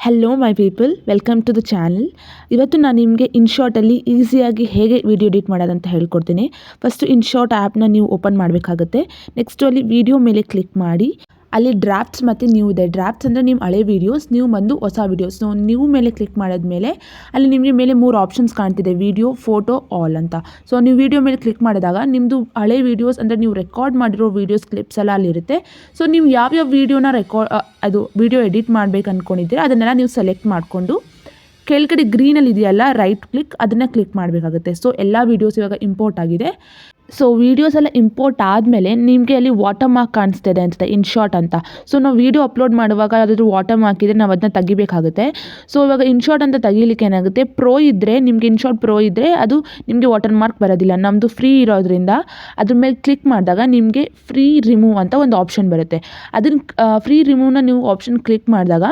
Hello my people, welcome to the channel. ಇವತ್ತು ನಾನು ನಿಮಗೆ ಇನ್ಶಾರ್ಟಲ್ಲಿ ಈಸಿಯಾಗಿ ಹೇಗೆ ವಿಡಿಯೋ ಎಡಿಟ್ ಮಾಡೋದಂತ ಹೇಳ್ಕೊಡ್ತೀನಿ. ಫಸ್ಟು ಇನ್ಶಾರ್ಟ್ ಆ್ಯಪ್ನ ನೀವು ಓಪನ್ ಮಾಡಬೇಕಾಗುತ್ತೆ. ನೆಕ್ಸ್ಟು ಅಲ್ಲಿ ವಿಡಿಯೋ ಮೇಲೆ ಕ್ಲಿಕ್ ಮಾಡಿ, ಅಲ್ಲಿ ಡ್ರಾಫ್ಟ್ಸ್ ಮತ್ತು ನ್ಯೂ ಇದೆ. ಡ್ರಾಫ್ಟ್ಸ್ ಅಂದರೆ ನಿಮ್ಮ ಹಳೆ ವೀಡಿಯೋಸ್, ನೀವು ಬಂದು ಹೊಸ ವೀಡಿಯೋಸ್. ನ್ಯೂ ಮೇಲೆ ಕ್ಲಿಕ್ ಮಾಡಿದ್ಮೇಲೆ ಅಲ್ಲಿ ನಿಮಗೆ ಮೇಲೆ 3 ಆಪ್ಷನ್ಸ್ ಕಾಣ್ತಿದೆ, ವಿಡಿಯೋ, ಫೋಟೋ, ಆಲ್ ಅಂತ. ಸೊ ನೀವು ವಿಡಿಯೋ ಮೇಲೆ ಕ್ಲಿಕ್ ಮಾಡಿದಾಗ ನಿಮ್ಮದು ಹಳೆ ವೀಡಿಯೋಸ್ ಅಂದರೆ ನೀವು ರೆಕಾರ್ಡ್ ಮಾಡಿರೋ ವೀಡಿಯೋಸ್ ಕ್ಲಿಪ್ಸ್ ಎಲ್ಲ ಅಲ್ಲಿರುತ್ತೆ. ಸೊ ನೀವು ಯಾವ್ಯಾವ ವೀಡಿಯೋನ ವಿಡಿಯೋ ಎಡಿಟ್ ಮಾಡಬೇಕು ಅಂದ್ಕೊಂಡಿದ್ದೀರಾ ಅದನ್ನೆಲ್ಲ ನೀವು ಸೆಲೆಕ್ಟ್ ಮಾಡಿಕೊಂಡು ಕೆಳಗಡೆ ಗ್ರೀನಲ್ಲಿ ಇದೆಯಲ್ಲ ರೈಟ್ ಕ್ಲಿಕ್, ಅದನ್ನು ಕ್ಲಿಕ್ ಮಾಡಬೇಕಾಗುತ್ತೆ. ಸೊ ಎಲ್ಲ ವೀಡಿಯೋಸ್ ಇವಾಗ ಇಂಪೋರ್ಟ್ ಆಗಿದೆ. ಸೊ ವೀಡಿಯೋಸ್ ಎಲ್ಲ ಇಂಪೋರ್ಟ್ ಆದಮೇಲೆ ನಿಮಗೆ ಅಲ್ಲಿ ವಾಟರ್ ಮಾರ್ಕ್ ಕಾಣಿಸ್ತಿದೆ ಅನಿಸುತ್ತೆ, ಇನ್ಶಾರ್ಟ್ ಅಂತ. ಸೊ ನಾವು ವೀಡಿಯೋ ಅಪ್ಲೋಡ್ ಮಾಡುವಾಗ ಯಾವುದಾದ್ರೂ ವಾಟರ್ ಮಾರ್ಕ್ ಇದ್ದರೆ ನಾವು ಅದನ್ನ ತೆಗಿಬೇಕಾಗುತ್ತೆ. ಸೊ ಇವಾಗ ಇನ್ಶಾರ್ಟ್ ಅಂತ ತೆಗಿಲಿಕ್ಕೆ ಏನಾಗುತ್ತೆ, ಪ್ರೋ ಇದ್ದರೆ ನಿಮಗೆ ಇನ್ಶಾರ್ಟ್ ಪ್ರೋ ಇದ್ದರೆ ಅದು ನಿಮಗೆ ವಾಟರ್ ಮಾರ್ಕ್ ಬರೋದಿಲ್ಲ. ನಮ್ಮದು ಫ್ರೀ ಇರೋದ್ರಿಂದ ಅದ್ರ ಮೇಲೆ ಕ್ಲಿಕ್ ಮಾಡಿದಾಗ ನಿಮಗೆ ಫ್ರೀ ರಿಮೂವ್ ಅಂತ ಒಂದು ಆಪ್ಷನ್ ಬರುತ್ತೆ. ಅದನ್ನು ಫ್ರೀ ರಿಮೂವ್ನ ನೀವು ಆಪ್ಷನ್ ಕ್ಲಿಕ್ ಮಾಡಿದಾಗ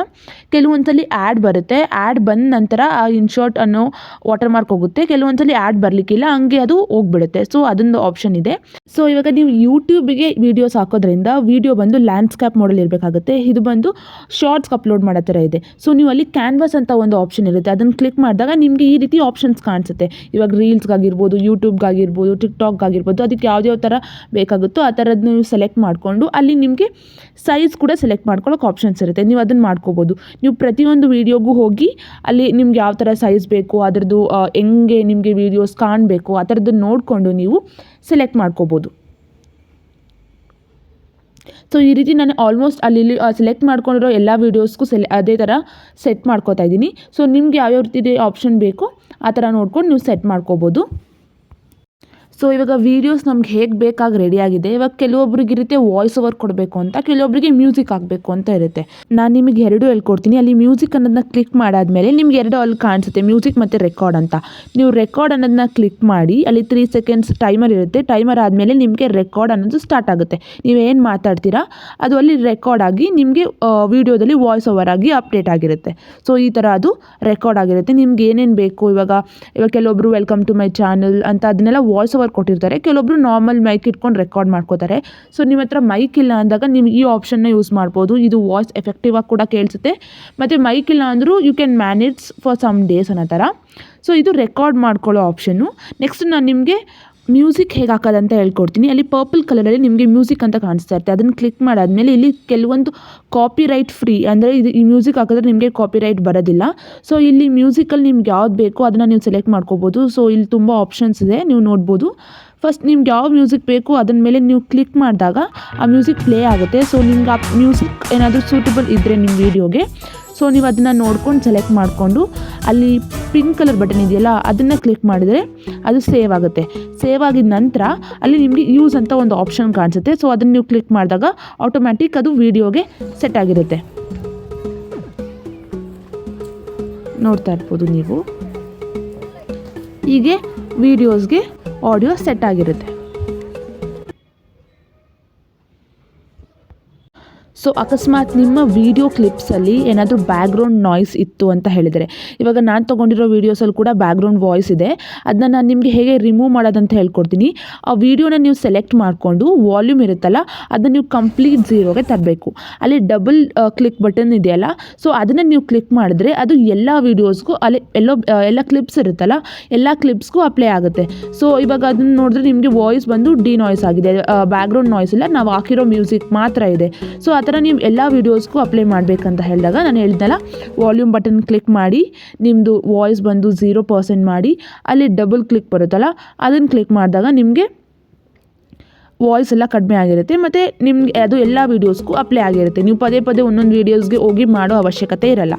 ಕೆಲವೊಂದ್ಸಲಿ ಆ್ಯಡ್ ಬರುತ್ತೆ. ಆ್ಯಡ್ ಬಂದ ನಂತರ ಆ ಇನ್ಶಾರ್ಟ್ ಅನ್ನೋ ವಾಟರ್ ಮಾರ್ಕ್ ಹೋಗುತ್ತೆ. ಕೆಲವೊಂದ್ಸಲಿ ಆ್ಯಡ್ ಬರಲಿಕ್ಕಿಲ್ಲ, ಹಂಗೆ ಅದು ಹೋಗ್ಬಿಡುತ್ತೆ. ಸೊ ಅದೊಂದು ಆಪ್ಷನ್ ಇದೆ. ಸೊ ಇವಾಗ ನೀವು ಯೂಟ್ಯೂಬಿಗೆ ವೀಡಿಯೋಸ್ ಹಾಕೋದ್ರಿಂದ ವಿಡಿಯೋ ಬಂದು ಲ್ಯಾಂಡ್ಸ್ಕೇಪ್ ಮಾಡಲ್ ಇರಬೇಕಾಗುತ್ತೆ. ಇದು ಬಂದು ಶಾರ್ಟ್ಸ್ಗೆ ಅಪ್ಲೋಡ್ ಮಾಡೋ ಥರ ಇದೆ. ಸೊ ನೀವು ಅಲ್ಲಿ ಕ್ಯಾನ್ವಾಸ್ ಅಂತ ಒಂದು ಆಪ್ಷನ್ ಇರುತ್ತೆ, ಅದನ್ನು ಕ್ಲಿಕ್ ಮಾಡಿದಾಗ ನಿಮಗೆ ಈ ರೀತಿ ಆಪ್ಷನ್ಸ್ ಕಾಣಿಸುತ್ತೆ. ಇವಾಗ ರೀಲ್ಸ್ಗಾಗಿರ್ಬೋದು, ಯೂಟ್ಯೂಬ್ಗಾಗಿರ್ಬೋದು, ಟಿಕ್ಟಾಕ್ಗಾಗಿರ್ಬೋದು, ಅದಕ್ಕೆ ಯಾವ್ಯಾವ ಥರ ಬೇಕಾಗುತ್ತೋ ಆ ಥರದ್ದು ನೀವು ಸೆಲೆಕ್ಟ್ ಮಾಡಿಕೊಂಡು ಅಲ್ಲಿ ನಿಮಗೆ ಸೈಜ್ ಕೂಡ ಸೆಲೆಕ್ಟ್ ಮಾಡ್ಕೊಳ್ಳೋಕೆ ಆಪ್ಷನ್ಸ್ ಇರುತ್ತೆ. ನೀವು ಅದನ್ನು ಮಾಡ್ಕೋಬೋದು. ನೀವು ಪ್ರತಿಯೊಂದು ವೀಡಿಯೋಗೂ ಹೋಗಿ ಅಲ್ಲಿ ನಿಮ್ಗೆ ಯಾವ ಥರ ಸೈಜ್ ಬೇಕು, ಅದರದ್ದು ಹೆಂಗೆ ನಿಮಗೆ ವೀಡಿಯೋಸ್ ಕಾಣಬೇಕು ಆ ಥರದ್ದು ನೋಡಿಕೊಂಡು ನೀವು ಸೆಲೆಕ್ಟ್ ಮಾಡ್ಕೋಬೋದು. ಸೊ ಈ ರೀತಿ ನಾನು ಆಲ್ಮೋಸ್ಟ್ ಅಲ್ಲಿ ಸೆಲೆಕ್ಟ್ ಮಾಡ್ಕೊಂಡಿರೋ ಎಲ್ಲ ವೀಡಿಯೋಸ್ಗೂ ಅದೇ ಥರ ಸೆಟ್ ಮಾಡ್ಕೋತಾ ಇದ್ದೀನಿ. ಸೊ ನಿಮ್ಗೆ ಯಾವ್ಯಾವ ರೀತಿ ಆಪ್ಷನ್ ಬೇಕೋ ಆ ಥರ ನೋಡ್ಕೊಂಡು ನೀವು ಸೆಟ್ ಮಾಡ್ಕೋಬೋದು. ಸೊ ಇವಾಗ ವೀಡಿಯೋಸ್ ನಮ್ಗೆ ಹೇಗೆ ಬೇಕಾಗಿ ರೆಡಿಯಾಗಿದೆ. ಇವಾಗ ಕೆಲವೊಬ್ರಿಗೆ ಇರುತ್ತೆ ವಾಯ್ಸ್ ಓವರ್ ಕೊಡಬೇಕು ಅಂತ, ಕೆಲವೊಬ್ಬರಿಗೆ ಮ್ಯೂಸಿಕ್ ಹಾಕಬೇಕು ಅಂತ ಇರುತ್ತೆ. ನಾನು ನಿಮಗೆ ಎರಡು ಹೇಳ್ಕೊಡ್ತೀನಿ. ಅಲ್ಲಿ ಮ್ಯೂಸಿಕ್ ಅನ್ನೋದನ್ನ ಕ್ಲಿಕ್ ಮಾಡಾದ್ಮೇಲೆ ನಿಮ್ಗೆ ಎರಡು ಅಲ್ಲಿ ಕಾಣಿಸುತ್ತೆ, ಮ್ಯೂಸಿಕ್ ಮತ್ತು ರೆಕಾರ್ಡ್ ಅಂತ. ನೀವು ರೆಕಾರ್ಡ್ ಅನ್ನೋದನ್ನ ಕ್ಲಿಕ್ ಮಾಡಿ ಅಲ್ಲಿ 3 ಸೆಕೆಂಡ್ಸ್ ಟೈಮರ್ ಇರುತ್ತೆ. ಟೈಮರ್ ಆದಮೇಲೆ ನಿಮಗೆ ರೆಕಾರ್ಡ್ ಅನ್ನೋದು ಸ್ಟಾರ್ಟ್ ಆಗುತ್ತೆ. ನೀವೇನು ಮಾತಾಡ್ತೀರಾ ಅದು ಅಲ್ಲಿ ರೆಕಾರ್ಡ್ ಆಗಿ ನಿಮಗೆ ವೀಡಿಯೋದಲ್ಲಿ ವಾಯ್ಸ್ ಓವರ್ ಆಗಿ ಅಪ್ಡೇಟ್ ಆಗಿರುತ್ತೆ. ಸೊ ಈ ಥರ ಅದು ರೆಕಾರ್ಡ್ ಆಗಿರುತ್ತೆ. ನಿಮ್ಗೆ ಏನೇನು ಬೇಕು, ಇವಾಗ ಕೆಲವೊಬ್ಬರು ವೆಲ್ಕಮ್ ಟು ಮೈ ಚಾನಲ್ ಅಂತ ಅದನ್ನೆಲ್ಲ ವಾಯ್ಸ್ ಓವರ್ ಕೊಟ್ಟಿರ್ತಾರೆ. ಕೆಲವೊಬ್ರು ನಾರ್ಮಲ್ ಮೈಕ್ ಇಟ್ಕೊಂಡು ರೆಕಾರ್ಡ್ ಮಾಡ್ಕೋತಾರೆ. ಸೊ ನಿಮ್ಮ ಹತ್ರ ಮೈಕ್ ಇಲ್ಲ ಅಂದಾಗ ನೀವು ಈ ಆಪ್ಷನ್ನ ಯೂಸ್ ಮಾಡ್ಬೋದು. ಇದು ವಾಯ್ಸ್ ಎಫೆಕ್ಟಿವ್ ಆಗಿ ಕೂಡ ಕೇಳಿಸುತ್ತೆ. ಮತ್ತು ಮೈಕ್ ಇಲ್ಲ ಅಂದರೂ you can manage for some days ಅನ್ನೋ ಥರ. ಸೊ ಇದು ರೆಕಾರ್ಡ್ ಮಾಡ್ಕೊಳ್ಳೋ ಆಪ್ಷನ್ನು. ನೆಕ್ಸ್ಟ್ ನಾನು ನಿಮಗೆ ಮ್ಯೂಸಿಕ್ ಹೇಗೆ ಹಾಕೋದಂತ ಹೇಳ್ಕೊಡ್ತೀನಿ. ಅಲ್ಲಿ ಪರ್ಪಲ್ ಕಲರಲ್ಲಿ ನಿಮಗೆ ಮ್ಯೂಸಿಕ್ ಅಂತ ಕಾಣಿಸ್ತಾ ಇರುತ್ತೆ. ಅದನ್ನು ಕ್ಲಿಕ್ ಮಾಡಾದಮೇಲೆ ಇಲ್ಲಿ ಕೆಲವೊಂದು ಕಾಪಿರೈಟ್ ಫ್ರೀ, ಅಂದರೆ ಈ ಮ್ಯೂಸಿಕ್ ಹಾಕಿದ್ರೆ ನಿಮಗೆ ಕಾಪಿರೈಟ್ ಬರೋದಿಲ್ಲ. ಸೊ ಇಲ್ಲಿ ಮ್ಯೂಸಿಕಲ್ಲಿ ನಿಮ್ಗೆ ಯಾವ್ದು ಬೇಕೋ ಅದನ್ನು ನೀವು ಸೆಲೆಕ್ಟ್ ಮಾಡ್ಕೋಬೋದು. ಸೊ ಇಲ್ಲಿ ತುಂಬ ಆಪ್ಷನ್ಸ್ ಇದೆ, ನೀವು ನೋಡ್ಬೋದು. ಫಸ್ಟ್ ನಿಮ್ಗೆ ಯಾವ ಮ್ಯೂಸಿಕ್ ಬೇಕು ಅದನ್ನ ಮೇಲೆ ನೀವು ಕ್ಲಿಕ್ ಮಾಡಿದಾಗ ಆ ಮ್ಯೂಸಿಕ್ ಪ್ಲೇ ಆಗುತ್ತೆ. ಸೊ ನಿಮ್ಗೆ ಆ ಮ್ಯೂಸಿಕ್ ಏನಾದರೂ ಸೂಟಬಲ್ ಇದ್ದರೆ ನಿಮ್ಮ ವೀಡಿಯೋಗೆ, ಸೊ ನೀವು ಅದನ್ನು ನೋಡ್ಕೊಂಡು ಸೆಲೆಕ್ಟ್ ಮಾಡಿಕೊಂಡು ಅಲ್ಲಿ ಪಿಂಕ್ ಕಲರ್ ಬಟನ್ ಇದೆಯಲ್ಲ ಅದನ್ನು ಕ್ಲಿಕ್ ಮಾಡಿದರೆ ಅದು ಸೇವ್ ಆಗುತ್ತೆ. ಸೇವ್ ಆಗಿದ ನಂತರ ಅಲ್ಲಿ ನಿಮಗೆ ಯೂಸ್ ಅಂತ ಒಂದು ಆಪ್ಷನ್ ಕಾಣಿಸುತ್ತೆ. ಸೊ ಅದನ್ನು ನೀವು ಕ್ಲಿಕ್ ಮಾಡಿದಾಗ ಆಟೋಮ್ಯಾಟಿಕ್ ಅದು ವೀಡಿಯೋಗೆ ಸೆಟ್ ಆಗಿರುತ್ತೆ. ನೋಡ್ತಾ ಇರ್ಬೋದು ನೀವು. ಹೀಗೆ ವೀಡಿಯೋಸ್ಗೆ ಆಡಿಯೋ ಸೆಟ್ ಆಗಿರುತ್ತೆ. ಸೊ ಅಕಸ್ಮಾತ್ ನಿಮ್ಮ ವೀಡಿಯೋ ಕ್ಲಿಪ್ಸಲ್ಲಿ ಏನಾದರೂ ಬ್ಯಾಕ್ಗ್ರೌಂಡ್ ನಾಯ್ಸ್ ಇತ್ತು ಅಂತ ಹೇಳಿದರೆ, ಇವಾಗ ನಾನು ತೊಗೊಂಡಿರೋ ವೀಡಿಯೋಸಲ್ಲಿ ಕೂಡ ಬ್ಯಾಕ್ಗ್ರೌಂಡ್ ವಾಯ್ಸ್ ಇದೆ. ಅದನ್ನ ನಾನು ನಿಮಗೆ ಹೇಗೆ ರಿಮೂವ್ ಮಾಡೋದಂತ ಹೇಳ್ಕೊಡ್ತೀನಿ. ಆ ವೀಡಿಯೋನ ನೀವು ಸೆಲೆಕ್ಟ್ ಮಾಡಿಕೊಂಡು ವಾಲ್ಯೂಮ್ ಇರುತ್ತಲ್ಲ ಅದನ್ನು ನೀವು ಕಂಪ್ಲೀಟ್ ಝೀರೋಗೆ ತರಬೇಕು. ಅಲ್ಲಿ ಡಬಲ್ ಕ್ಲಿಕ್ ಬಟನ್ ಇದೆಯಲ್ಲ, ಸೊ ಅದನ್ನು ನೀವು ಕ್ಲಿಕ್ ಮಾಡಿದ್ರೆ ಅದು ಎಲ್ಲ ವೀಡಿಯೋಸ್ಗೂ ಅಲ್ಲಿ ಎಲ್ಲ ಕ್ಲಿಪ್ಸ್ ಇರುತ್ತಲ್ಲ ಎಲ್ಲ ಕ್ಲಿಪ್ಸ್ಗೂ ಅಪ್ಲೈ ಆಗುತ್ತೆ. ಸೊ ಇವಾಗ ಅದನ್ನು ನೋಡಿದ್ರೆ ನಿಮಗೆ ವಾಯ್ಸ್ ಬಂದು ಡಿ ನಾಯ್ಸ್ ಆಗಿದೆ, ಬ್ಯಾಕ್ಗ್ರೌಂಡ್ ನಾಯ್ಸ್ ಇಲ್ಲ, ನಾವು ಹಾಕಿರೋ ಮ್ಯೂಸಿಕ್ ಮಾತ್ರ ಇದೆ. ಸೊ ಆ ಥರ ನೀವು ಎಲ್ಲ ವೀಡಿಯೋಸ್ಗೂ ಅಪ್ಲೈ ಮಾಡಬೇಕಂತ ಹೇಳಿದಾಗ ನಾನು ಹೇಳಿದ್ನಲ್ಲ, ವಾಲ್ಯೂಮ್ ಬಟನ್ ಕ್ಲಿಕ್ ಮಾಡಿ ನಿಮ್ಮದು ವಾಯ್ಸ್ ಬಂದು 0% ಮಾಡಿ ಅಲ್ಲಿ ಡಬಲ್ ಕ್ಲಿಕ್ ಬರುತ್ತಲ್ಲ ಅದನ್ನು ಕ್ಲಿಕ್ ಮಾಡಿದಾಗ ನಿಮಗೆ ವಾಯ್ಸ್ ಎಲ್ಲ ಕಡಿಮೆ ಆಗಿರುತ್ತೆ. ಮತ್ತು ನಿಮಗೆ ಅದು ಎಲ್ಲ ವೀಡಿಯೋಸ್ಗೂ ಅಪ್ಲೈ ಆಗಿರುತ್ತೆ. ನೀವು ಪದೇ ಪದೇ ಒಂದೊಂದು ವೀಡಿಯೋಸ್ಗೆ ಹೋಗಿ ಮಾಡೋ ಅವಶ್ಯಕತೆ ಇರಲ್ಲ.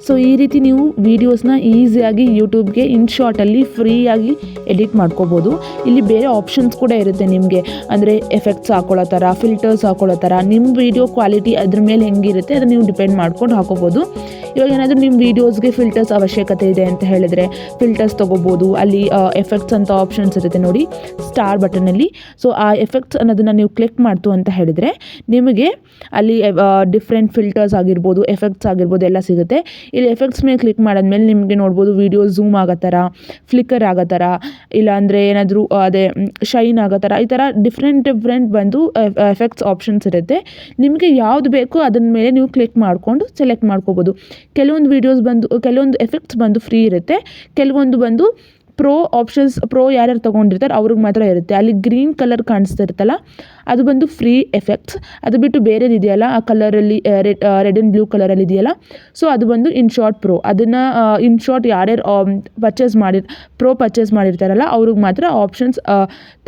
ಸೊ ಈ ರೀತಿ ನೀವು ವೀಡಿಯೋಸ್ನ ಈಸಿಯಾಗಿ ಯೂಟ್ಯೂಬ್ಗೆ ಇನ್ಶಾರ್ಟಲ್ಲಿ ಫ್ರೀಯಾಗಿ ಎಡಿಟ್ ಮಾಡ್ಕೋಬೋದು. ಇಲ್ಲಿ ಬೇರೆ ಆಪ್ಷನ್ಸ್ ಕೂಡ ಇರುತ್ತೆ ನಿಮಗೆ, ಅಂದರೆ ಎಫೆಕ್ಟ್ಸ್ ಹಾಕೊಳ್ಳೋ ಥರ, ಫಿಲ್ಟರ್ಸ್ ಹಾಕೊಳ್ಳೋ ಥರ. ನಿಮ್ಮ ವೀಡಿಯೋ ಕ್ವಾಲಿಟಿ ಅದ್ರ ಮೇಲೆ ಹೆಂಗಿರುತ್ತೆ ಅದನ್ನು ನೀವು ಡಿಪೆಂಡ್ ಮಾಡ್ಕೊಂಡು ಹಾಕೋಬೋದು. ಇವಾಗ ಏನಾದರೂ ನಿಮ್ಮ ವೀಡಿಯೋಸ್ಗೆ ಫಿಲ್ಟರ್ಸ್ ಅವಶ್ಯಕತೆ ಇದೆ ಅಂತ ಹೇಳಿದರೆ ಫಿಲ್ಟರ್ಸ್ ತೊಗೋಬೋದು. ಅಲ್ಲಿ ಎಫೆಕ್ಟ್ಸ್ ಅಂತ ಆಪ್ಷನ್ಸ್ ಇರುತ್ತೆ ನೋಡಿ ಸ್ಟಾರ್ ಬಟನಲ್ಲಿ. ಸೊ ಆ ಎಫೆಕ್ಟ್ಸ್ ಅನ್ನೋದನ್ನು ನೀವು ಕ್ಲಿಕ್ ಮಾಡ್ತು ಅಂತ ಹೇಳಿದರೆ ನಿಮಗೆ ಅಲ್ಲಿ ಡಿಫ್ರೆಂಟ್ ಫಿಲ್ಟರ್ಸ್ ಆಗಿರ್ಬೋದು, ಎಫೆಕ್ಟ್ಸ್ ಆಗಿರ್ಬೋದು ಎಲ್ಲ ಸಿಗುತ್ತೆ. ಇಲ್ಲಿ ಎಫೆಕ್ಟ್ಸ್ ಮೇಲೆ ಕ್ಲಿಕ್ ಮಾಡಾದ್ಮೇಲೆ ನಿಮಗೆ ನೋಡ್ಬೋದು ವಿಡಿಯೋ ಝೂಮ್ ಆಗೋ ಥರ, ಫ್ಲಿಕ್ಕರ್ ಆಗೋ ಥರ, ಇಲ್ಲಾಂದರೆ ಏನಾದರೂ ಅದೇ ಶೈನ್ ಆಗೋ ಥರ, ಈ ಥರ ಡಿಫ್ರೆಂಟ್ ಬಂದು ಎಫೆಕ್ಟ್ಸ್ ಆಪ್ಷನ್ಸ್ ಇರುತ್ತೆ. ನಿಮಗೆ ಯಾವುದು ಬೇಕೋ ಅದನ್ನ ಮೇಲೆ ನೀವು ಕ್ಲಿಕ್ ಮಾಡಿಕೊಂಡು ಸೆಲೆಕ್ಟ್ ಮಾಡ್ಕೋಬೋದು. ಕೆಲವೊಂದು ಎಫೆಕ್ಟ್ಸ್ ಬಂದು ಫ್ರೀ ಇರುತ್ತೆ, ಕೆಲವೊಂದು ಬಂದು ಪ್ರೋ ಯಾರ್ಯಾರು ತೊಗೊಂಡಿರ್ತಾರೆ ಅವ್ರಿಗೆ ಮಾತ್ರ ಇರುತ್ತೆ. ಅಲ್ಲಿ ಗ್ರೀನ್ ಕಲರ್ ಕಾಣಿಸ್ತಿರುತ್ತಲ್ಲ ಅದು ಬಂದು ಫ್ರೀ ಎಫೆಕ್ಟ್ಸ್. ಅದು ಬಿಟ್ಟು ಬೇರೆದು ಇದೆಯಲ್ಲ ಆ ಕಲರಲ್ಲಿ ರೆಡ್ ಆ್ಯಂಡ್ ಬ್ಲೂ ಕಲರಲ್ಲಿ ಇದೆಯಲ್ಲ, ಸೊ ಅದು ಬಂದು ಇನ್ಶಾರ್ಟ್ ಪ್ರೋ. ಅದನ್ನು ಇನ್ಶಾರ್ಟ್ ಯಾರ್ಯಾರು ಪರ್ಚೇಸ್ ಮಾಡಿರ್ತಾರಲ್ಲ ಅವ್ರಿಗೆ ಮಾತ್ರ ಆಪ್ಷನ್ಸ್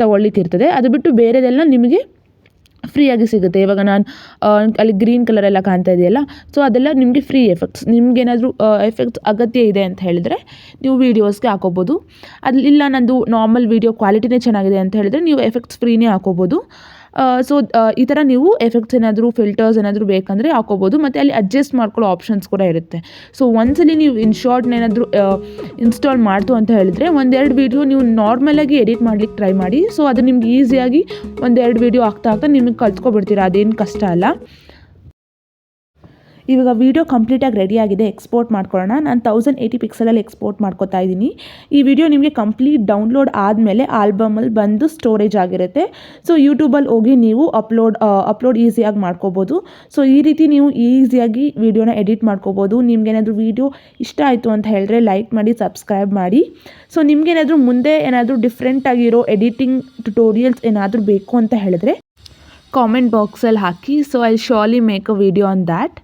ತೊಗೊಳ್ಲಿಕ್ಕಿರ್ತದೆ. ಅದು ಬಿಟ್ಟು ಬೇರೆದೆಲ್ಲ ನಿಮಗೆ ಫ್ರೀಯಾಗಿ ಸಿಗುತ್ತೆ. ಇವಾಗ ನಾನು ಅಲ್ಲಿ ಗ್ರೀನ್ ಕಲರೆಲ್ಲ ಕಾಣ್ತಾ ಇದೆಯಲ್ಲ, ಸೊ ಅದೆಲ್ಲ ನಿಮಗೆ ಫ್ರೀ ಎಫೆಕ್ಟ್ಸ್. ನಿಮಗೇನಾದರೂ ಎಫೆಕ್ಟ್ಸ್ ಅಗತ್ಯ ಇದೆ ಅಂತ ಹೇಳಿದರೆ ನೀವು ವೀಡಿಯೋಸ್ಗೆ ಹಾಕೋಬೋದು. ಇಲ್ಲ ನಂದು ನಾರ್ಮಲ್ ವೀಡಿಯೋ ಕ್ವಾಲಿಟಿನೇ ಚೆನ್ನಾಗಿದೆ ಅಂತ ಹೇಳಿದರೆ ನೀವು ಎಫೆಕ್ಟ್ಸ್ ಫ್ರೀನೇ ಹಾಕೋಬೋದು. ಸೊ ಈ ಥರ ನೀವು ಎಫೆಕ್ಟ್ಸ್ ಏನಾದರೂ ಫಿಲ್ಟರ್ಸ್ ಏನಾದರೂ ಬೇಕಂದರೆ ಹಾಕೋಬೋದು. ಮತ್ತು ಅಲ್ಲಿ ಅಡ್ಜಸ್ಟ್ ಮಾಡ್ಕೊಳ್ಳೋ ಆಪ್ಷನ್ಸ್ ಕೂಡ ಇರುತ್ತೆ. ಸೊ ಒಂದ್ಸಲಿ ನೀವು ಇನ್ಶಾರ್ಟ್ನ ಏನಾದರೂ ಇನ್ಸ್ಟಾಲ್ ಮಾಡ್ತು ಅಂತ ಹೇಳಿದರೆ ಒಂದೆರಡು ವೀಡಿಯೋ ನೀವು ನಾರ್ಮಲಾಗಿ ಎಡಿಟ್ ಮಾಡ್ಲಿಕ್ಕೆ ಟ್ರೈ ಮಾಡಿ. ಸೊ ಅದು ನಿಮ್ಗೆ ಈಸಿಯಾಗಿ ಒಂದೆರಡು ವೀಡಿಯೋ ಆಗ್ತಾ ನಿಮಗೆ ಕಲ್ತ್ಕೊಬಿಡ್ತೀರಾ, ಅದೇನು ಕಷ್ಟ ಅಲ್ಲ. ಇವಾಗ ವಿಡಿಯೋ ಕಂಪ್ಲೀಟಾಗಿ ರೆಡಿಯಾಗಿದೆ, ಎಕ್ಸ್ಪೋರ್ಟ್ ಮಾಡ್ಕೊಳ್ಳೋಣ. ನಾನು 1080 ಪಿಕ್ಸಲಲ್ಲಿ ಎಕ್ಸ್ಪೋರ್ಟ್ ಮಾಡ್ಕೋತಾ ಇದ್ದೀನಿ. ಈ ವಿಡಿಯೋ ನಿಮಗೆ ಕಂಪ್ಲೀಟ್ ಡೌನ್ಲೋಡ್ ಆದಮೇಲೆ ಆಲ್ಬಮಲ್ಲಿ ಬಂದು ಸ್ಟೋರೇಜ್ ಆಗಿರುತ್ತೆ. ಸೊ ಯೂಟ್ಯೂಬಲ್ಲಿ ಹೋಗಿ ನೀವು ಅಪ್ಲೋಡ್ ಈಸಿಯಾಗಿ ಮಾಡ್ಕೋಬೋದು. ಸೊ ಈ ರೀತಿ ನೀವು ಈಸಿಯಾಗಿ ವಿಡಿಯೋನ ಎಡಿಟ್ ಮಾಡ್ಕೋಬೋದು. ನಿಮ್ಗೇನಾದರೂ ವಿಡಿಯೋ ಇಷ್ಟ ಆಯಿತು ಅಂತ ಹೇಳಿದ್ರೆ ಲೈಕ್ ಮಾಡಿ, ಸಬ್ಸ್ಕ್ರೈಬ್ ಮಾಡಿ. ಸೊ ನಿಮ್ಗೇನಾದರೂ ಮುಂದೆ ಏನಾದರೂ ಡಿಫ್ರೆಂಟಾಗಿರೋ ಎಡಿಟಿಂಗ್ ಟ್ಯುಟೋರಿಯಲ್ಸ್ ಏನಾದರೂ ಬೇಕು ಅಂತ ಹೇಳಿದ್ರೆ ಕಾಮೆಂಟ್ ಬಾಕ್ಸಲ್ಲಿ ಹಾಕಿ. So I surely make a video on that.